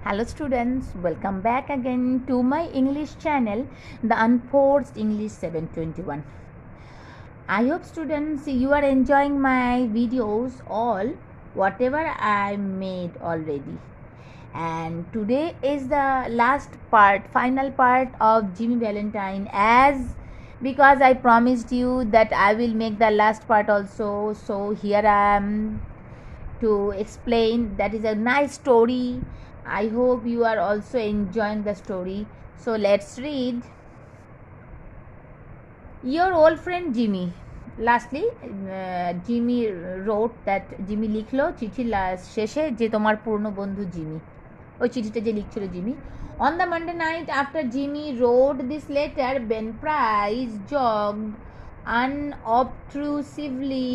Hello students, welcome back again to my English channel, The Unforced English 721. I hope students you are enjoying my videos all whatever I made already. And today is the final part of Jimmy Valentine, as because I promised you that I will make the last part also. So here I am to explain. That is a nice story. I hope you are also enjoying the story. So let's read. Your old friend Jimmy. Lastly, Jimmy wrote that Jimmy লিখলো চিঠি শেষে যে তোমার পুরনো বন্ধু Jimmy, ওই চিঠিটা যে লিখছিল Jimmy. On the Monday night after Jimmy wrote this letter, Ben Price jogged unobtrusively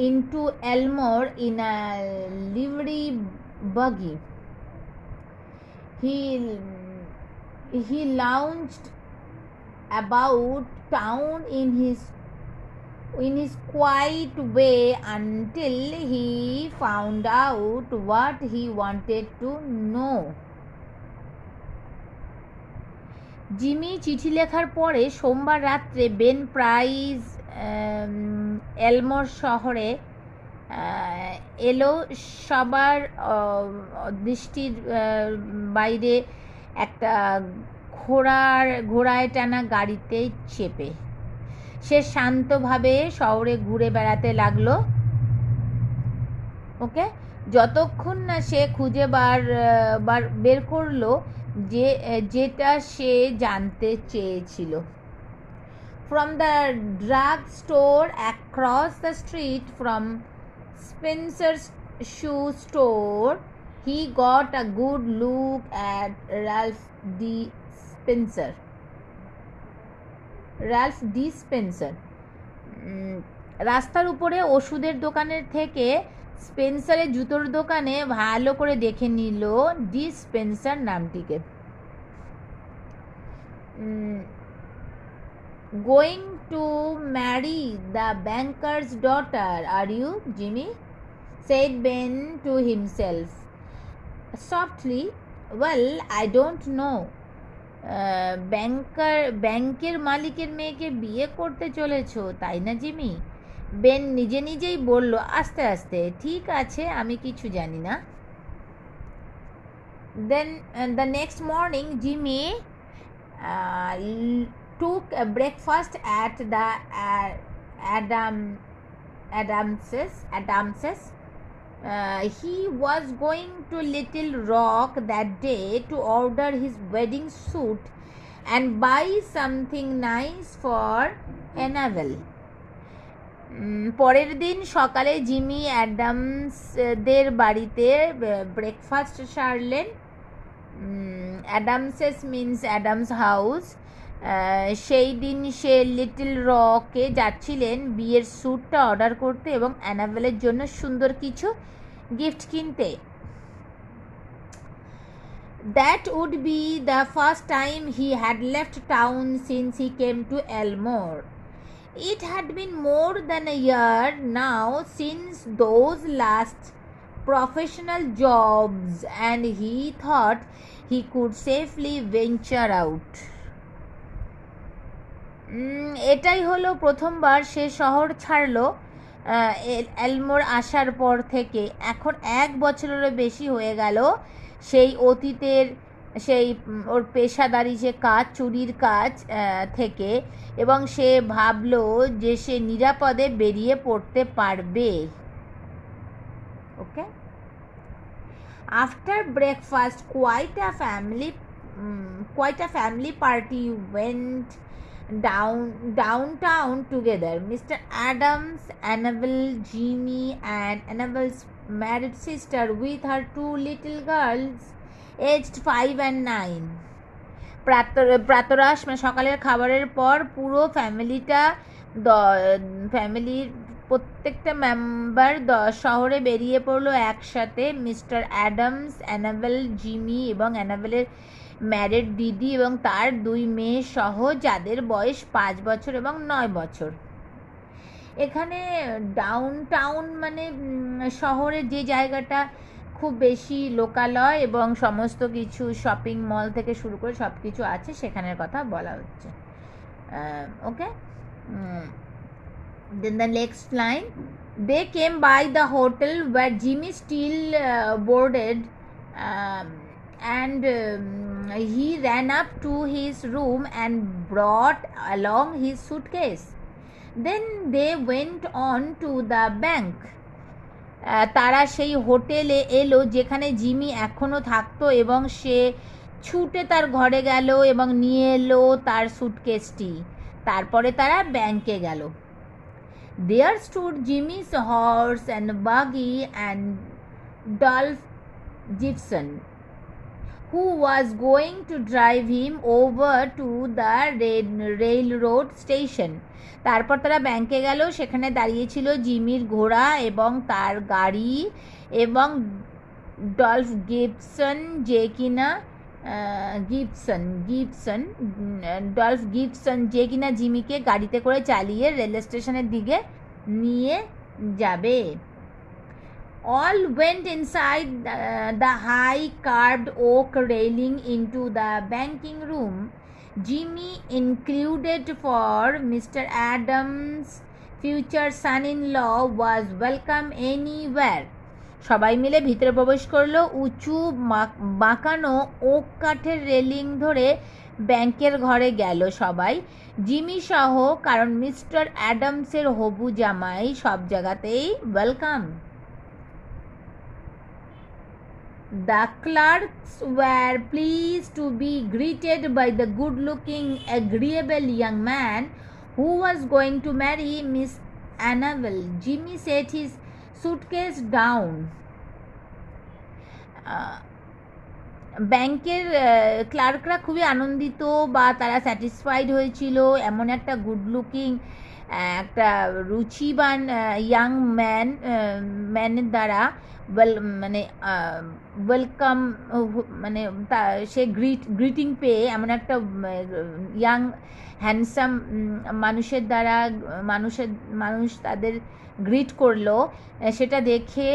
into Elmore in a livery buggy. He lounged about town in his quiet way until he found out what he wanted to know. Jimmy চিঠি লেখার পরে সোমবার রাত্রে Ben price এলমোর শহরে এলো সবার দৃষ্টির বাইরে একটা ঘোড়ায় টানা গাড়িতে চেপে সে শান্তভাবে শহরে ঘুরে বেড়াতে লাগলো। ওকে, যতক্ষণ না সে খুঁজে বের করলো যেটা সে জানতে চেয়েছিল। From the drug store across the street from Spencer's shoe store, he got a good look at Ralph D. Spencer. রাস্তার উপরে ওষুধের দোকানের থেকে স্পেন্সারের জুতোর দোকানে ভালো করে দেখে নিল ডি স্পেন্সার নামটিকে। Going to marry the banker's daughter, are you, Jimmy? Said Ben to himself softly. Well, I don't know. ব্যাংকের মালিকের মেয়েকে বিয়ে করতে চলেছো, তাই না জিমি? বেন নিজেই বলল আস্তে আস্তে, ঠিক আছে, আমি কিছু জানি না। Then the next morning Jimmy took a breakfast at the Adamses. He was going to Little Rock that day to order his wedding suit and buy something nice for Annabelle. পরের দিন সকালে জিমি অ্যাডামসদের বাড়িতে breakfast সারলেন। Adamses means Adams house. সেই দিন সে little রকে যাচ্ছিলেন বিয়ের স্যুটটা অর্ডার করতে এবং অ্যানাবেলের জন্য সুন্দর কিছু গিফট কিনতে। That would be the first time he had left town since he came to Elmore. It had been more than a year now since those last professional jobs, and he thought he could safely venture out. এটাই হলো প্রথমবার সে শহর ছাড়লো এলমোর আসার পর থেকে। এখন 1 বছরেরও বেশি হয়ে গেল সেই অতীতের সেই ওর পেশাদারি যে কাজ, চুরির কাজ থেকে, এবং সে ভাবলো যে সে নিরাপদে বেরিয়ে পড়তে পারবে। Okay, after breakfast quite a family party went downtown together. Mr. Adams, Annabelle, Jimmy, and Annabelle's married sister with her 2 little girls aged 5 and 9. প্রাতরাশ সকালের খাবারের পর পুরো ফ্যামিলির প্রত্যেকটা মেম্বার শহরে বেরিয়ে পড়লো একসাথে। মিস্টার অ্যাডামস, অ্যানাবেল, জিমি এবং অ্যানাবেলের ম্যারিড দিদি এবং তার 2 মেয়ে সহ, যাদের বয়স 5 বছর এবং 9 বছর। এখানে ডাউনটাউন মানে শহরের যে জায়গাটা খুব বেশি লোকালয় এবং সমস্ত কিছু শপিং মল থেকে শুরু করে সব কিছু আছে, সেখানের কথা বলা হচ্ছে। ওকে, then the next line, they came by the hotel where Jimmy still boarded, um, and he ran up to his room and brought along his suitcase. Then they went on to the bank. তারা সেই হোটেলে এলো যেখানে Jimmy এখনও থাকতো এবং সে ছুটে তার ঘরে গেল এবং নিয়ে এলো তার সুটকেসটি। তারপরে তারা ব্যাংকে গেল। There stood Jimmy's horse and buggy and Dolph Gibson, who was going to drive him over to the railroad station. তারপর তারা ব্যাংকে গেল, সেখানে দাঁড়িয়েছিল জিমির ঘোড়া এবং তার গাড়ি এবং ডলফ গিবসন, যে কিনা ডলফ গিবসন যে কিনা জিমিকে গাড়িতে করে চালিয়ে রেল স্টেশনের দিকে নিয়ে যাবে। All went inside the high carved oak railing into the banking room. Jimmy included, for Mr. Adams' future son-in-law was welcome anywhere. সবাই মিলে ভিতরে প্রবেশ করলো। উঁচু বাঁকানো ওক কাঠের রেলিং ধরে ব্যাংকের ঘরে গেল সবাই, জিমি সহ, কারণ মিস্টার অ্যাডামসের হবু জামাই সব জায়গাতেই welcome. The clerks were pleased to be greeted by the good-looking, agreeable young man who was going to marry Miss Annabelle. Jimmy set his suitcase down. ব্যাংকের ক্লার্করা খুবই আনন্দিত বা তারা স্যাটিসফাইড হয়েছিল এমন একটা গুড লুকিং, একটা রুচিবান ইয়াং ম্যানের দ্বারা মানে ওয়েলকাম, মানে সে গ্রিটিং পেয়ে এমন একটা ইয়াং হ্যান্ডসাম মানুষের দ্বারা মানুষ তাদের গ্রিট করলো। সেটা দেখে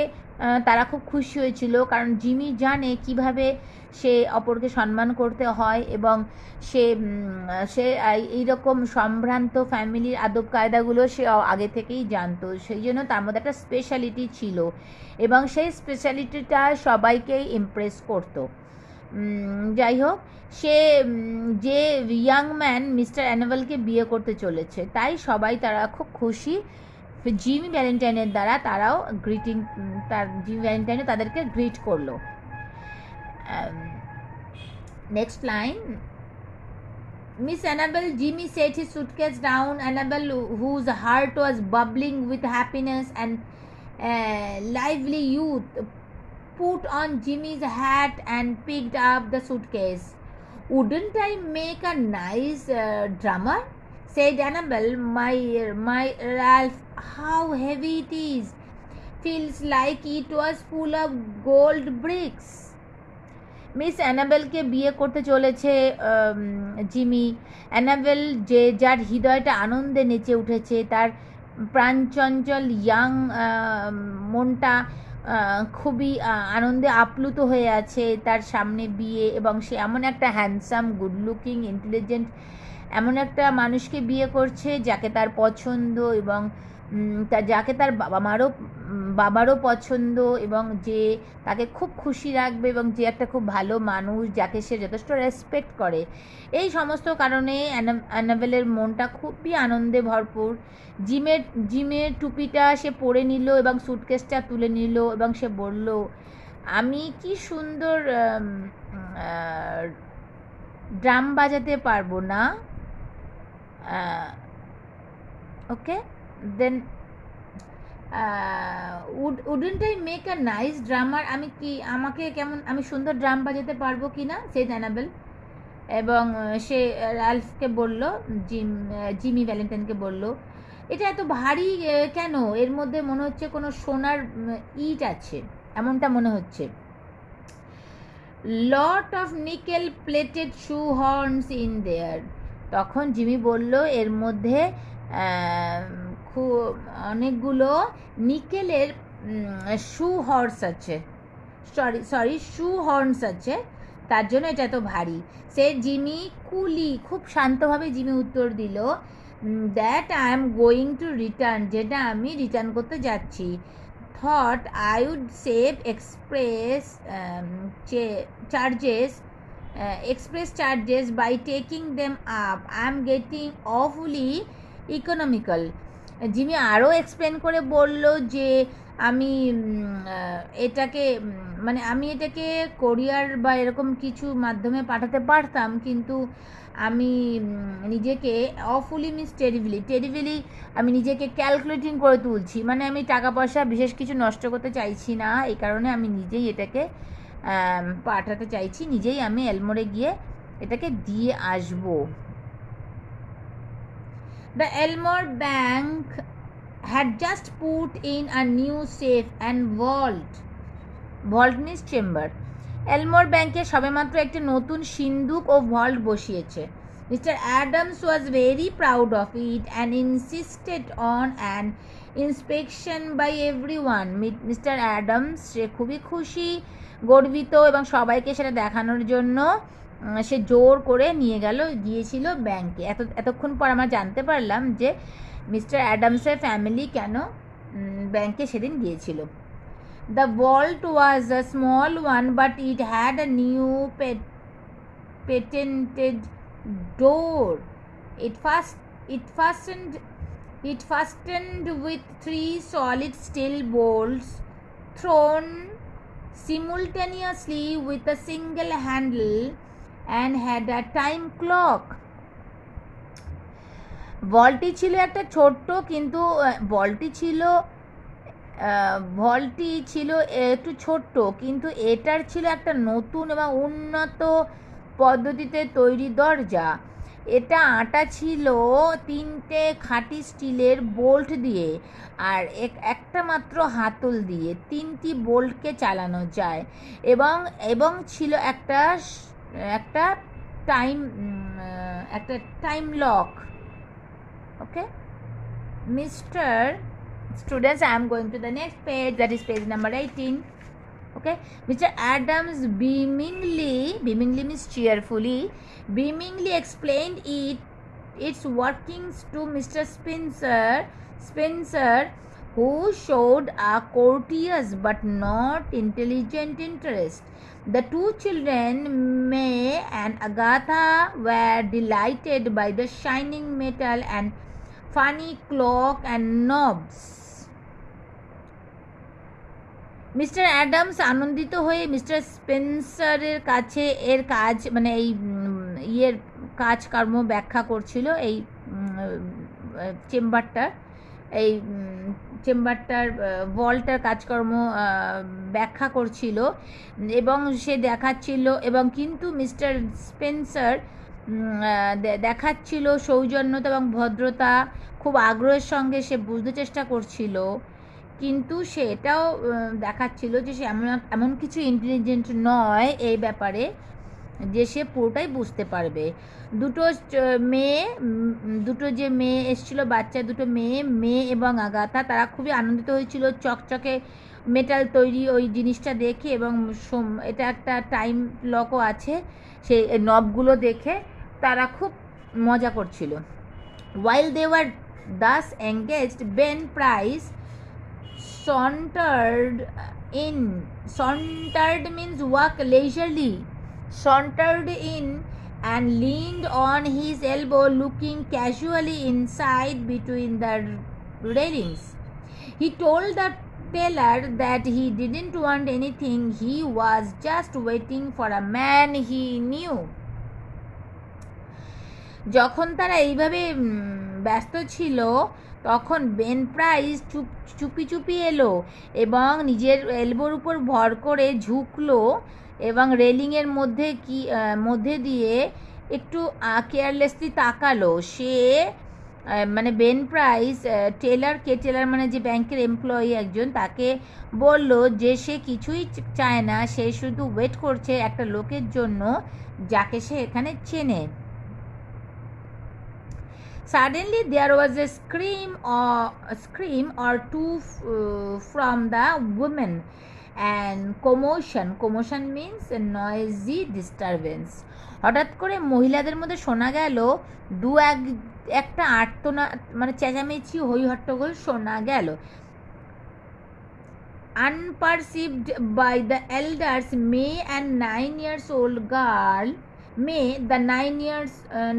তারা খুব খুশি হয়েছিল, কারণ জিমি জানে কিভাবে সে অপরকে সম্মান করতে হয় এবং সে এইরকম সম্ভ্রান্ত ফ্যামিলির আদব কায়দাগুলো সে আগে থেকেই জানতো। সেই জন্য তার মধ্যে একটা স্পেশালিটি ছিল এবং সেই স্পেশালিটিটা সবাইকেই ইমপ্রেস করতো। যাই হোক, সে যে ইয়াং ম্যান মিস্টার অ্যানাবেলকে বিয়ে করতে চলেছে, তাই সবাই তারা খুব খুশি। জিমি ভ্যালেন্টাইনের দ্বারা তারাও জিমি ভ্যালেন্টাইনও তাদেরকে গ্রিট করলো। Next line, Miss Annabelle, Jimmy set his suitcase down. Annabelle, whose heart was bubbling with happiness and lively youth, put on Jimmy's hat and picked up the suitcase. Wouldn't I make a nice drummer? Said Annabelle. My Ralph, how heavy it is. Feels like it was full of gold bricks. Miss অ্যানাবেলকে বিয়ে করতে চলেছে Jimmy. Enable, যার হৃদয়টা আনন্দে নেচে উঠেছে, তার প্রাণচঞ্চল ইয়াং মনটা খুবই আনন্দে আপ্লুত হয়ে আছে। তার সামনে বিয়ে এবং সে এমন একটা হ্যান্ডসাম, গুড লুকিং, ইন্টেলিজেন্ট এমন একটা মানুষকে বিয়ে করছে যাকে তার পছন্দ এবং যাকে তার বাবারও পছন্দ এবং যে তাকে খুব খুশি রাখবে এবং যে একটা খুব ভালো মানুষ, যাকে সে যথেষ্ট রেসপেক্ট করে। এই সমস্ত কারণে অ্যানাবেলের মনটা খুবই আনন্দে ভরপুর। জিমের টুপিটা সে পরে নিল এবং সুটকেসটা তুলে নিল এবং সে বলল, আমি কি সুন্দর ড্রাম বাজাতে পারবো না? ওকে, দেন wouldn't I make a nice drummer? আমি সুন্দর ড্রাম বাজাতে পারবো কি না? সে অ্যানাবেল। এবং সে রালফকে বলল, জিমি ভ্যালেন্টাইনকে বলল, এটা এত ভারী কেন? এর মধ্যে মনে হচ্ছে কোনো সোনার ইট আছে, এমনটা মনে হচ্ছে। Lot of nickel plated shoe horns in their. তখন জিমি বলল, এর মধ্যে অনেকগুলো নিকেলের শু হর্স আছে। সরি শু হর্নস আছে, তার জন্য এটা এত ভারী। সে জিমি কুলি, খুব শান্তভাবে জিমি উত্তর দিল, that I am going to return, যেটা আমি রিটার্ন করতে যাচ্ছি। Thought I would save express charges by taking them up. I am getting awfully economical. Jimmy আরও এক্সপ্লেন করে বলল যে আমি এটাকে মানে আমি এটাকে কোরিয়ার বা এরকম কিছু মাধ্যমে পাঠাতে পারতাম, কিন্তু আমি নিজেকে অফুলি মিস টেরিবিলি আমি নিজেকে ক্যালকুলেটিং করে তুলছি, মানে আমি টাকা পয়সা বিশেষ কিছু নষ্ট করতে চাইছি না, এই কারণে আমি নিজেই এটাকে পাঠাতে চাইছি, নিজেই আমি এলমোরে গিয়ে এটাকে দিয়ে আসবো। The Elmore Bank had just put in a new safe and vault in his chamber. এলমোর ব্যাংকে সবেমাত্র একটি নতুন সিন্দুক ও ভল্ট বসিয়েছে। Mister Adams was very proud of it and insisted on an inspection by everyone. Mister Adams সে খুবই খুশি, গর্বিত, এবং সবাইকে সেটা দেখানোর জন্য সে জোর করে গিয়েছিল ব্যাংকে। এতক্ষণ পর আমরা জানতে পারলাম যে মিস্টার অ্যাডামসের ফ্যামিলি কেন ব্যাংকে সেদিন গিয়েছিল। The vault was a small one, but it had a new patented door. It fastened with 3 solid steel bolts thrown simultaneously with a single handle and had a time clock. ভল্টটি ছিল একটা ছোট্ট, কিন্তু ভল্টটি ছিল একটু ছোট্ট, কিন্তু এটার ছিল একটা নতুন এবং উন্নত পদ্ধতিতে তৈরি দরজা। এটা আটা ছিল 3টে খাঁটি স্টিলের বোল্ট দিয়ে আর একটা মাত্র হাতল দিয়ে 3টি বোল্টকে চালানো যায়, এবং ছিল একটা time lock. Okay Students, I am going to the next page, that is page number 18. Okay, Mr. Adams beamingly means cheerfully, beamingly explained its workings to Mr. Spencer, who showed a courteous but not intelligent interest. The 2 children, May and Agatha, were delighted by the shining metal and funny clock and knobs. Mister Adams আনন্দিত হয়ে mister স্পেন্সারের কাছে এর কাজ, মানে এই কাজকর্ম ব্যাখ্যা করছিল, এই চেম্বারটার ভল্টার কাজকর্ম ব্যাখ্যা করছিল, এবং সে দেখাচ্ছিল, এবং কিন্তু মিস্টার স্পেন্সার দেখাচ্ছিল সৌজন্যতা এবং ভদ্রতা, খুব আগ্রহের সঙ্গে সে বুঝতে চেষ্টা করছিল, কিন্তু সে এটাও দেখাচ্ছিল যে সে এমন কিছু ইন্টেলিজেন্ট নয় এই ব্যাপারে যে সে পুরোটাই বুঝতে পারবে। দুটো যে মেয়ে এসেছিলো, বাচ্চা দুটো মেয়ে এবং আগাথা, তারা খুবই আনন্দিত হয়েছিল চকচকে মেটাল তৈরি ওই জিনিসটা দেখে, এবং এটা একটা টাইম লকও আছে, সেই নবগুলো দেখে তারা খুব মজা করছিল। While they were thus engaged, Ben Price sauntered means walk leisurely, sauntered in and leaned on his elbow, looking casually inside between the railings. He told the teller that he didn't want anything, he was just waiting for a man he knew. যখন তারা এইভাবে ব্যস্ত ছিল, তখন Ben price চুপি এলো এবং নিজের এলবোর উপর ভর করে ঝুঁকলো এবং রেলিংয়ের মধ্যে দিয়ে একটু কেয়ারলেসলি তাকালো। সে মানে বেন প্রাইস টেলার মানে যে ব্যাংকের এমপ্লয়ি একজন, তাকে বলল যে সে কিছুই চায় না, সে শুধু ওয়েট করছে একটা লোকের জন্য যাকে সে এখানে চেনে। Suddenly there was a scream or two from the woman. And commotion, commotion means noisy disturbance. হঠাৎ করে মহিলাদের মধ্যে শোনা গেল একটা আর্তনাদ, মানে চেঁচামেচি, হই হট্টগোল শোনা গেল। Unperceived by the elders, May, the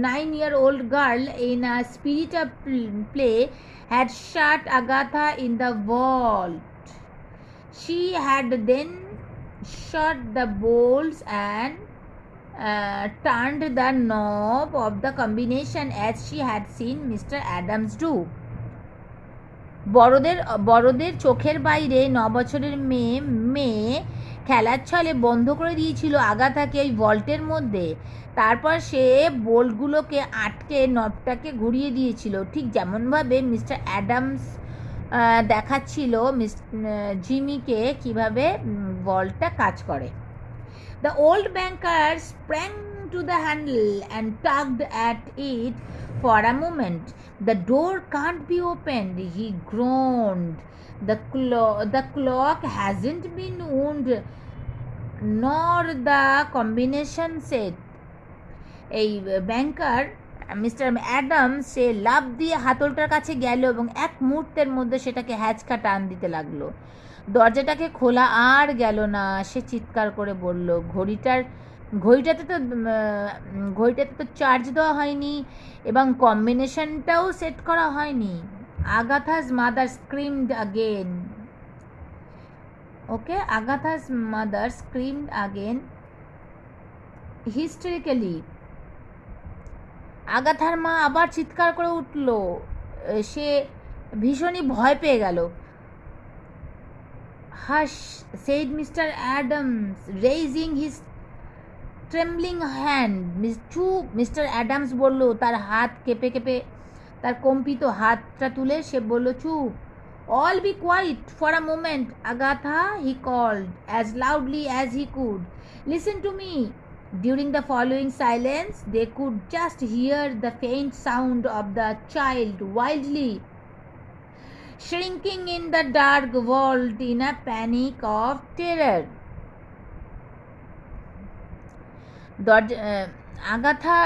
9-year-old girl, in a spirit of play, had shut Agatha in the vault. She had then shut the bolts and turned the knob of the combination as she had seen Mr. Adams do. বড়দের চোখের বাইরে 9 বছরের মেয়ে খেলার ছলে বন্ধ করে দিয়েছিল আগাথাকে ওই ভল্টের মধ্যে। তারপর সে বোল্টগুলোকে আটকে নবটাকে ঘুরিয়ে দিয়েছিল, ঠিক যেমনভাবে মিস্টার অ্যাডামস দেখাচ্ছিল জিমিকে কিভাবে ভল্টটা কাজ করে। The old banker sprang to the handle and tugged at it for a moment. The door can't be opened, he groaned. The clock hasn't been wound, nor the combination set. এই ব্যাংকার mister Adams সে লাফ দিয়ে হাতলটার কাছে গেল এবং এক মুহূর্তের মধ্যে সেটাকে হ্যাচকা টান দিতে লাগলো। দরজাটাকে খোলা আর গেল না। সে চিৎকার করে বলল, ঘড়িটাতে তো চার্জ দেওয়া হয়নি এবং কম্বিনেশনটাও সেট করা হয়নি। আগাথাস মাদার স্ক্রিমড আগেন। ওকে, আগাথাস মাদার স্ক্রিমড আগেন হিস্টেরিক্যালি। আগাথার মা আবার চিৎকার করে উঠল। সে ভীষণই ভয় পেয়ে গেল। Hush, said Mr. Adams, raising his trembling hand. চুপ, মিস্টার অ্যাডামস বলল, তার হাত কেঁপে তার কম্পিত হাতটা তুলে সে বলল, চুপ। All be quiet for a moment, Agatha, he called as loudly as he could. Listen to me. During the following silence, they could just hear the faint sound of the child wildly shrinking in the dark vault in a panic of terror. Agatha,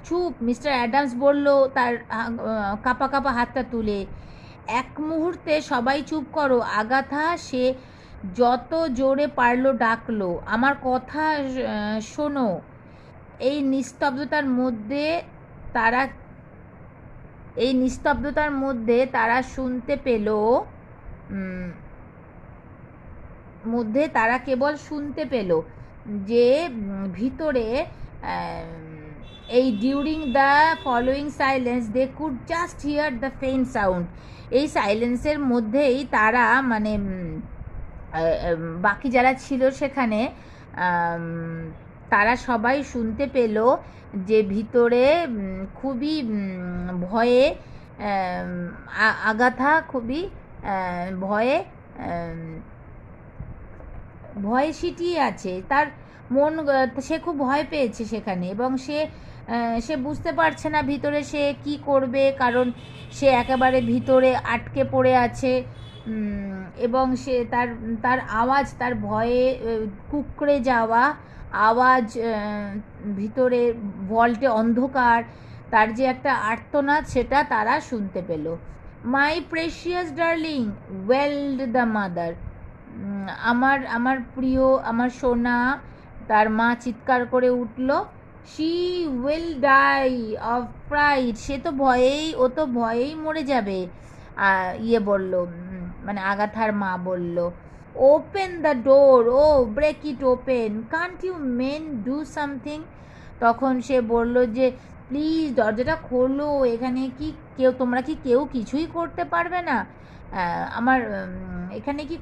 চুপ, mister Adams বলল তার কাঁপা হাতটা তুলে। এক মুহূর্তে সবাই চুপ করো, আগাথা, সে যত জোরে পারল ডাকলো, আমার কথা শোনো। এই নিস্তব্ধতার মধ্যে তারা শুনতে পেল, তারা কেবল শুনতে পেল যে ভিতরে এই during the following silence they could just hear the faint sound. এই সাইলেন্সের মধ্যেই তারা, মানে বাকি যারা ছিল সেখানে, তারা সবাই শুনতে পেল যে ভিতরে খুবই ভয়ে আগাথা খুবই ভয়ে সিটিয়ে আছে। তার মন, সে খুব ভয় পেয়েছে সেখানে, এবং সে বুঝতে পারছে না ভিতরে সে কি করবে, কারণ সে একেবারে ভিতরে আটকে পড়ে আছে। এবং সে তার আওয়াজ, তার ভয়ে কুঁকড়ে যাওয়া আওয়াজ, ভিতরে ভল্টে অন্ধকার, তার যে একটা আর্তনাদ, সেটা তারা শুনতে পেল। My precious darling, wailed the mother. আমার প্রিয়, আমার সোনা, তার মা চিৎকার করে উঠল। She will die of fright, ও তো ভয়েই মরে যাবে। বলল, মানে আগাথার মা বলল, open the door, or break it open, can't you men do something. তখন সে বলল যে, প্লিজ দরজাটা খোলো, এখানে তোমরা কি কেউ কিছুই করতে পারবে না? আমার এখানে কি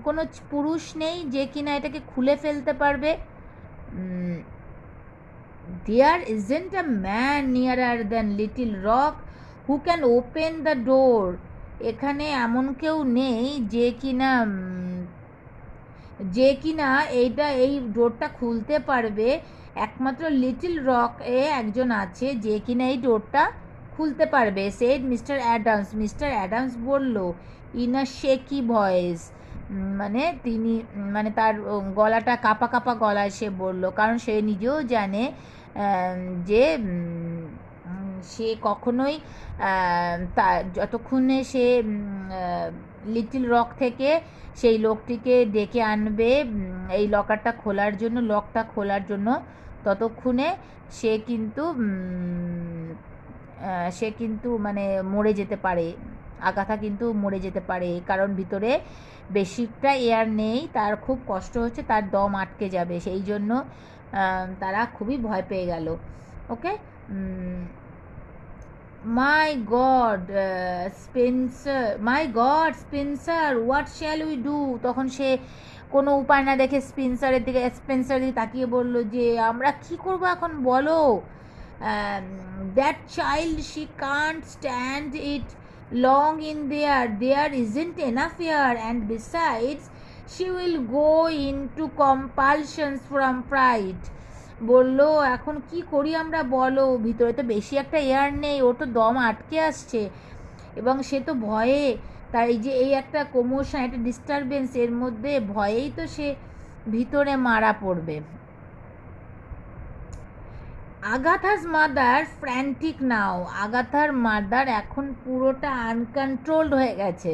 কোনো পুরুষ নেই যে কিনা এটাকে খুলে ফেলতে পারবে? There isn't a man nearer than Little Rock who can open the door. এখানে এমন কেউ নেই যে কিনা এই ডোরটা খুলতে পারবে। একমাত্র লিটল রক একজন আছে যে কিনা এই ডোরটা খুলতে পারবে, said mister Adams. Mister Adams বলল ইন আ শেকি ভয়েস। মানে তিনি মানে তার গলাটা কাঁপা কাঁপা গলায় সে বলল, কারণ সে নিজেও জানে যে সে কখনোই তা যতক্ষণে সে লিটল রক থেকে সেই লোকটিকে ডেকে আনবে এই লকটা খোলার জন্য ততক্ষণে সে কিন্তু মানে মরে যেতে পারে। আগাথা কিন্তু মরে যেতে পারে, কারণ ভিতরে বেশিটা এয়ার নেই, তার খুব কষ্ট হচ্ছে, তার দম আটকে যাবে, সেই জন্য তারা খুবই ভয় পেয়ে গেল। Okay, my god Spencer what shall we do. তখন সে কোনো উপায় না দেখে স্পেন্সারের দিকে তাকিয়ে বলল যে আমরা কি করব এখন বলো। That child, she Kant stand it long in there isn't enough air, and besides she will go into compulsions from fright. বললো এখন কি করি আমরা বলো, ভিতরে তো বেশি একটা এয়ার নেই, ওর তো দম আটকে আসছে এবং সে তো ভয়ে, তার এই একটা কমোশন, একটা ডিস্টারবেন্স, এর মধ্যে ভয়েই তো সে ভিতরে মারা পড়বে। আগাথাস মাদার ফ্র্যান্টিক নাও, আগাথার মাদার এখন পুরোটা আনকন্ট্রোলড হয়ে গেছে।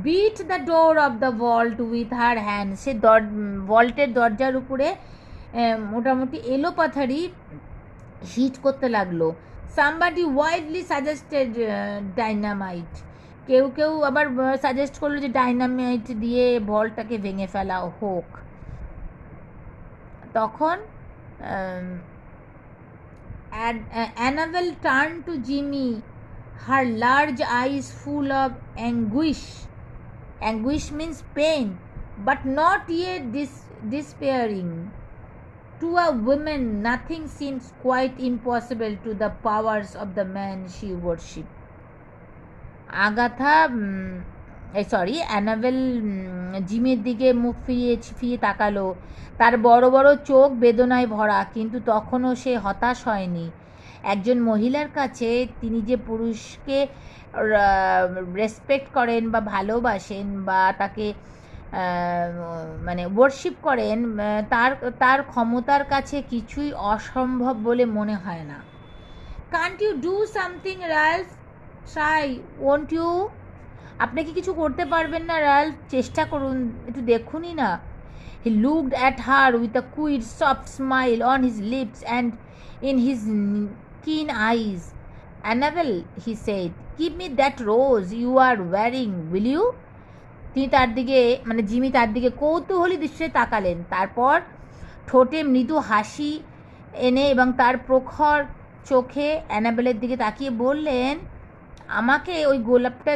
Beat the door of the vault with her hand, সে ভল্টের দরজার উপরে মোটামুটি এলোপাথারি হিট করতে লাগলো। সামবাডি ওয়াইডলি সাজেস্টেড ডাইনামাইট, কেউ আবার সাজেস্ট করলো যে ডাইনামাইট দিয়ে ভল্টটাকে ভেঙে ফেলা হোক। তখন Annabel turn to Jimmy, her large eyes full of anguish means pain, but not yet despairing. To a woman, nothing seems quite impossible to the powers of the man she worshipped. Annabel জিমের দিকে মুখ ফিরিয়ে তাকালো, তার বড় বড় চোখ বেদনায় ভরা, কিন্তু তখনও সে হতাশ হয়নি। একজন মহিলার কাছে তিনি যে পুরুষকে রেসপেক্ট করেন বা ভালোবাসেন বা তাকে মানে ওয়ার্শিপ করেন, তার ক্ষমতার কাছে কিছুই অসম্ভব বলে মনে হয় না। Can't you do something Ralph, try won't you, আপনি কি কিছু করতে পারবেন না রাল্ফ, চেষ্টা করুন, একটু দেখুনই না। He looked at her with a quite soft smile on his lips and in his keen eyes. Annabel, he said, give me that rose you are wearing, will you. তিনি তার দিকে মানে জিমি তার দিকে কৌতূহলী দৃষ্টিতে তাকালেন, তারপর ঠোঁটে মৃদু হাসি এনে এবং তার প্রখর চোখে অ্যানাবেলের দিকে তাকিয়ে বললেন, আমাকে ওই গোলাপটা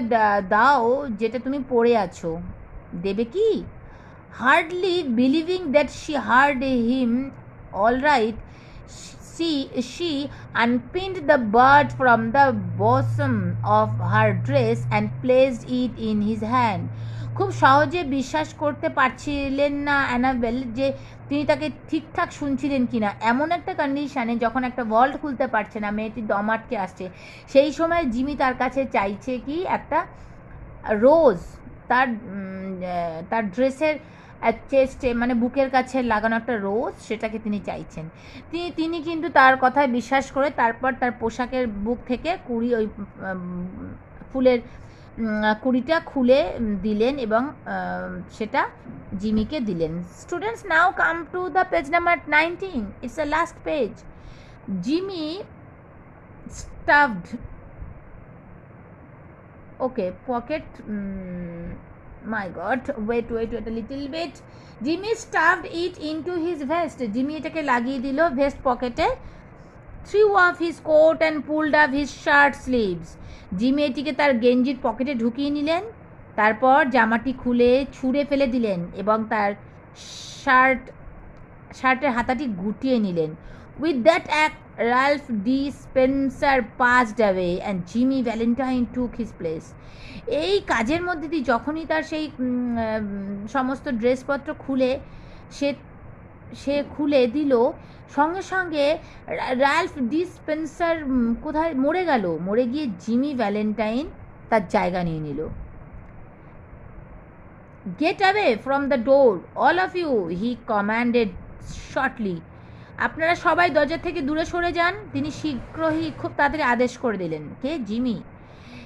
দাও যেটা তুমি পরে আছো, দেবে কি? Hardly believing that she heard him, all right, she unpinned the bird from the bosom of her dress and placed it in his hand. খুব সহজে বিশ্বাস করতে পারছিলেন না অ্যানাবেল যে তিনি তাকে ঠিকঠাক শুনছিলেন কিনা। এমন একটা কন্ডিশানে যখন একটা ভল্ট খুলতে পারছে না, মেয়েটির দম আটকে আসছে, সেই সময় জিমি তার কাছে চাইছে কি একটা রোজ, তার ড্রেসের চেস্টে মানে বুকের কাছে লাগানো একটা রোজ, সেটাকে তিনি চাইছেন। তিনি কিন্তু তার কথায় বিশ্বাস করে তারপর তার পোশাকের বুক থেকে ওই ফুলের কুড়িটা খুলে দিলেন এবং সেটা জিমিকে দিলেন। Students, now come to the page number 19, it's the last page. Jimmy stuffed, okay, pocket, my god, wait a little bit. Jimmy stuffed it into his vest. Jimmy এটাকে লাগিয়ে দিল ভেস্ট পকেটে। threw off his coat and pulled up his shirt sleeves. Jimmy এটিকে তার গেঞ্জির পকেটে ঢুকিয়ে নিলেন, তারপর জামাটি খুলে ছুঁড়ে ফেলে দিলেন এবং তার শার্টের হাতাটি গুটিয়ে নিলেন। With that act, Ralph D. Spencer passed away and Jimmy Valentine took his place. এই কাজের মধ্যে দিয়ে যখনই তার সেই সমস্ত ড্রেসপত্র সে খুলে দিল, সঙ্গে সঙ্গে রাল্ফ ডি স্পেন্সার কোথায় মরে গিয়ে জিমি ভ্যালেন্টাইন তার জায়গা নিয়ে নিল। Get away from the door all of you, he commanded shortly. আপনারা সবাই দরজা থেকে দূরে সরে যান, তিনি শীঘ্রই খুব তাড়াতাড়ি আদেশ করে দিলেন। কে? Jimmy.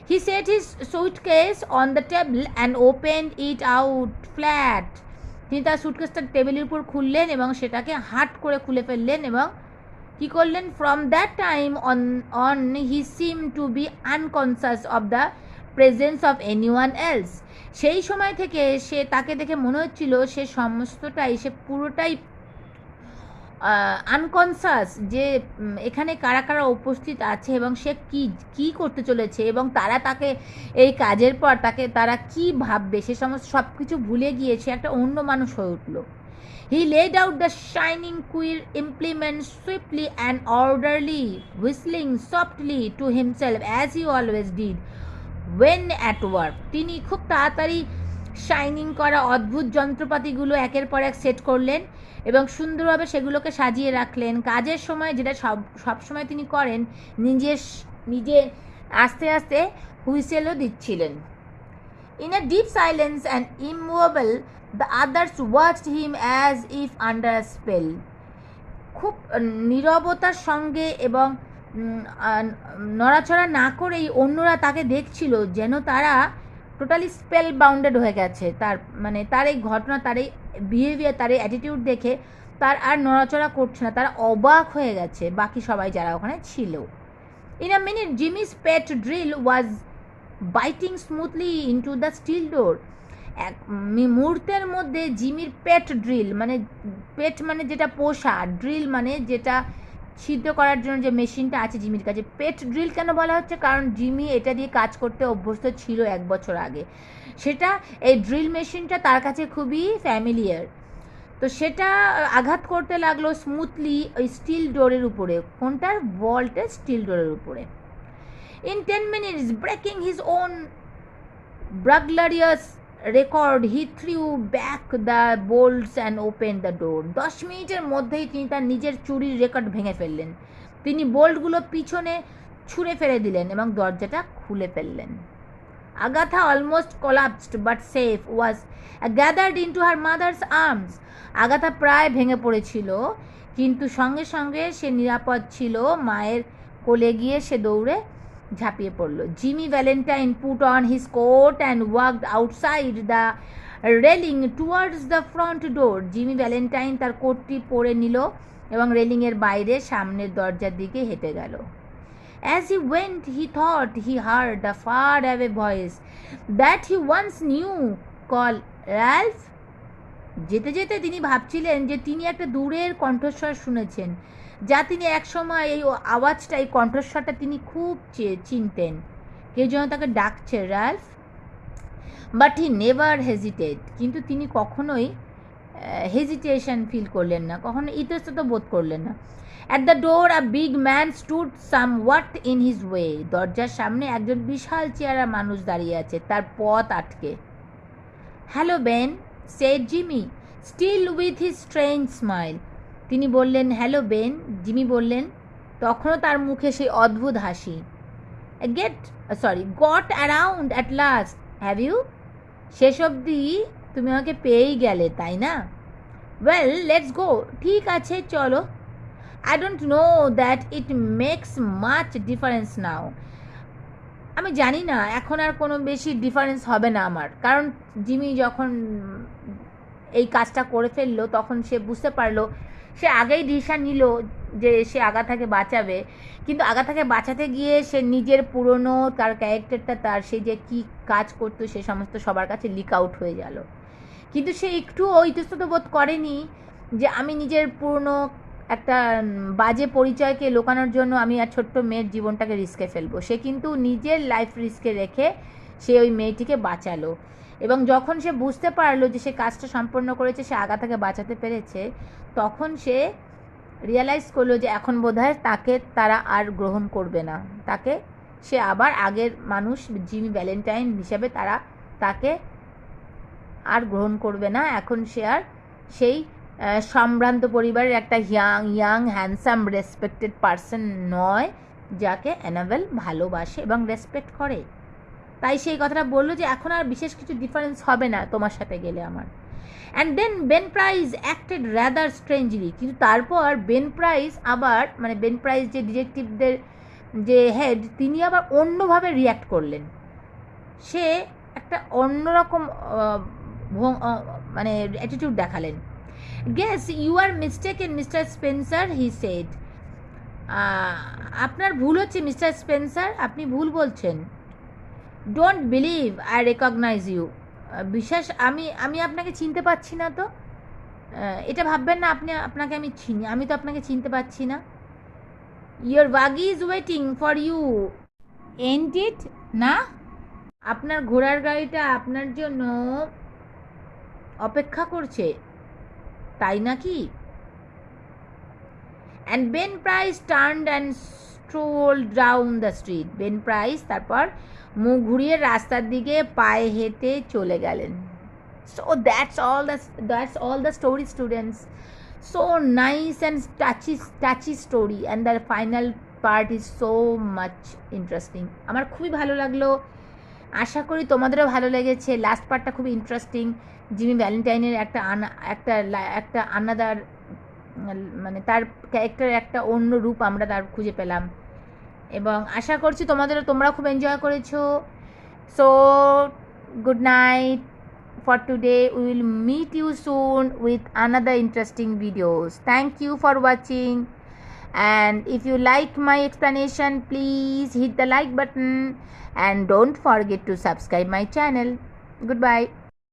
He set his suitcase on the table and opened it out flat. তিনি তার সুটকেসটা টেবিলের উপর খুললেন এবং সেটাকে হাট করে খুলে ফেললেন এবং কী করলেন? From that time on he seem to be unconscious of the presence of anyone else. সেই সময় থেকে তাকে দেখে মনে হচ্ছিল সে পুরোটাই আনকনসাস, যে এখানে কারা কারা উপস্থিত আছে এবং সে কি করতে চলেছে এবং তাকে এই কাজের পর তারা কি ভাববে, সে সমস্ত সব কিছু ভুলে গিয়ে সে একটা অন্য মানুষ হয়ে উঠল। He laid out the shining queer implements swiftly and orderly, whistling softly to himself as he always did when at work. তিনি খুব তাড়াতাড়ি শাইনিং করা অদ্ভুত যন্ত্রপাতিগুলো একের পর এক সেট করলেন এবং সুন্দরভাবে সেগুলোকে সাজিয়ে রাখলেন। কাজের সময় যেটা সবসময় তিনি করেন, নিজে আস্তে আস্তে হুইসেলও দিচ্ছিলেন। In a deep silence and immovable, the others watched him as if under a spell. খুব নীরবতার সঙ্গে এবং নড়াচড়া না করেই অন্যরা তাকে দেখছিল, যেন তারা টোটালি স্পেল বাউন্ডেড হয়ে গেছে। তার এই ঘটনা, তার এই বিহেভিয়ার, তার এই অ্যাটিটিউড দেখে তার আর নড়াচড়া করছে না, তারা অবাক হয়ে গেছে বাকি সবাই যারা ওখানে ছিল। In a minute, Jimmy's pet drill was biting smoothly into the steel door. এক মুহূর্তের মধ্যে জিমির পেট মানে যেটা পোষা, ড্রিল মানে যেটা ছিদ্র করার জন্য যে মেশিনটা আছে জিমির কাছে। পেট ড্রিল কেন বলা হচ্ছে? কারণ জিমি এটা দিয়ে কাজ করতে অভ্যস্ত ছিল 1 বছর আগে। এই ড্রিল মেশিনটা তার কাছে খুবই ফ্যামিলিয়ার। তো সেটা আঘাত করতে লাগলো স্মুথলি ওই স্টিল ডোরের উপরে। কোনটার? ভল্টের স্টিল ডোরের উপরে। In 10 minutes, breaking his own burglarious record, he threw back the bolts and opened the door. 10 মিনিটের মধ্যেই তিনি তার নিজের চুরির রেকর্ড ভেঙে ফেললেন। তিনি বোল্টগুলো পিছনে ছুঁড়ে ফেলে দিলেন এবং দরজাটা খুলে ফেললেন। Agatha, almost collapsed but safe, was gathered into her mother's arms. Agatha প্রায় ভেঙে পড়েছিল, কিন্তু সঙ্গে সঙ্গে সে নিরাপদ ছিল। মায়ের কোলে গিয়ে সে দৌড়ে ঝাঁপিয়ে পড়ল। Jimmy Valentine put on his coat and walked outside the railing towards the front door. Jimmy Valentine তার কোটটি পরে নিল এবং রেলিংয়ের বাইরে সামনের দরজার দিকে হেঁটে গেল। As he went, he thought he heard a far-away voice that he once knew call Ralph. যেতে যেতে তিনি ভাবছিলেন যে তিনি একটা দূরের কণ্ঠস্বর শুনেছেন, যা তিনি একসময় এই আওয়াজটা, এই কণ্ঠস্বরটা তিনি খুব চিনতেন। কেউ যেন তাকে ডাকছে, Ralph. But he never hesitated, কিন্তু তিনি কখনোই হেজিটেশন ফিল করলেন না, কখনো ইতস্তত বোধ করলেন না। At the door a big man stood somewhat in his way. দরজার সামনে একজন বিশাল চেহারা মানুষ দাঁড়িয়ে আছে, তার পথ আটকে। Hello Ben, said Jimmy, still with his strange smile. তিনি বললেন, হ্যালো বেন। জিমি বললেন, তখনও তার মুখে সেই অদ্ভুত হাসি। Got around at last, have you? শেষ অবধি তুমি আমাকে পেয়েই গেলে, তাই না? Well, let's go. ঠিক আছে, চলো। I don't know that it makes much difference now. আমি জানি না এখন আর কোনো বেশি ডিফারেন্স হবে না আমার, কারণ জিমি যখন এই কাজটা করে ফেললো তখন সে বুঝতে পারলো, সে আগেই ডিসিশন নিল যে সে আগাথাকে বাঁচাবে, কিন্তু আগাথাকে বাঁচাতে গিয়ে সে নিজের পুরনো তার ক্যারেক্টারটা, সে যে কী কাজ করতো সে সমস্ত সবার কাছে লিক আউট হয়ে গেল। কিন্তু সে একটুও ইতস্তত বোধ করেনি যে আমি নিজের পুরনো একটা বাজে পরিচয়কে লুকানোর জন্য আমি আর ছোট্ট মেয়ের জীবনটাকে রিস্কে ফেলবো। সে কিন্তু নিজের লাইফ রিস্কে রেখে সে ওই মেয়েটিকে বাঁচালো, এবং যখন সে বুঝতে পারলো যে সে কাজটা সম্পন্ন করেছে, সে আগাথাকে বাঁচাতে পেরেছে, তখন সে রিয়েলাইজ করলো যে এখন বোধহয় তাকে তারা আর গ্রহণ করবে না, তাকে সে আবার আগের মানুষ জিমি ভ্যালেন্টাইন হিসেবে তারা তাকে আর গ্রহণ করবে না। এখন সে আর সেই সম্ভ্রান্ত পরিবারের একটা ইয়াং হ্যান্ডসাম রেসপেক্টেড পারসন নয়, যাকে অ্যানাবেল ভালোবাসে এবং রেসপেক্ট করে। তাই সেই কথাটা বললো যে এখন আর বিশেষ কিছু ডিফারেন্স হবে না তোমার সাথে গেলে আমার। And then Ben Price acted rather strangely, কিন্তু তারপর বেন প্রাইস আবার, মানে বেন প্রাইস যে ডিটেকটিভদের যে হেড, তিনি আবার অন্যভাবে রিয়্যাক্ট করলেন। সে একটা অন্যরকম মানে অ্যাটিটিউড দেখালেন। Guess you are mistaken mister Spencer, he said. আপনার ভুল হচ্ছে মিস্টার স্পেন্সার, আপনি ভুল বলছেন। Don't believe I recognise you, বিশ্বাস আমি আপনাকে চিনতে পারছি না। তো এটা ভাববেন না আপনাকে আমি তো আপনাকে চিনতে পারছি না। Your buggy is waiting for you, and it না? আপনার ঘোড়ার গাড়িটা আপনার জন্য অপেক্ষা করছে, তাই নাকি? And Ben Price turned and strolled down the street. Ben Price তারপর মুখ ঘুরিয়ে রাস্তার দিকে পায়ে হেঁটে চলে গেলেন। So that's all the story students. So nice and touchy story, and the final part is so much interesting. আমার খুবই ভালো লাগলো, আশা করি তোমাদেরও ভালো লেগেছে। লাস্ট পার্টটা খুবই ইন্টারেস্টিং। জিমি ভ্যালেন্টাইনের একটা আনাদার, মানে তার ক্যারেক্টারের একটা অন্য রূপ আমরা তার খুঁজে পেলাম, এবং আশা করছি তোমরা খুব এনজয় করেছো। So good night for today. We will meet you soon with another interesting videos. Thank you for watching, and if you like my explanation, please hit the like button and don't forget to subscribe my channel. Goodbye.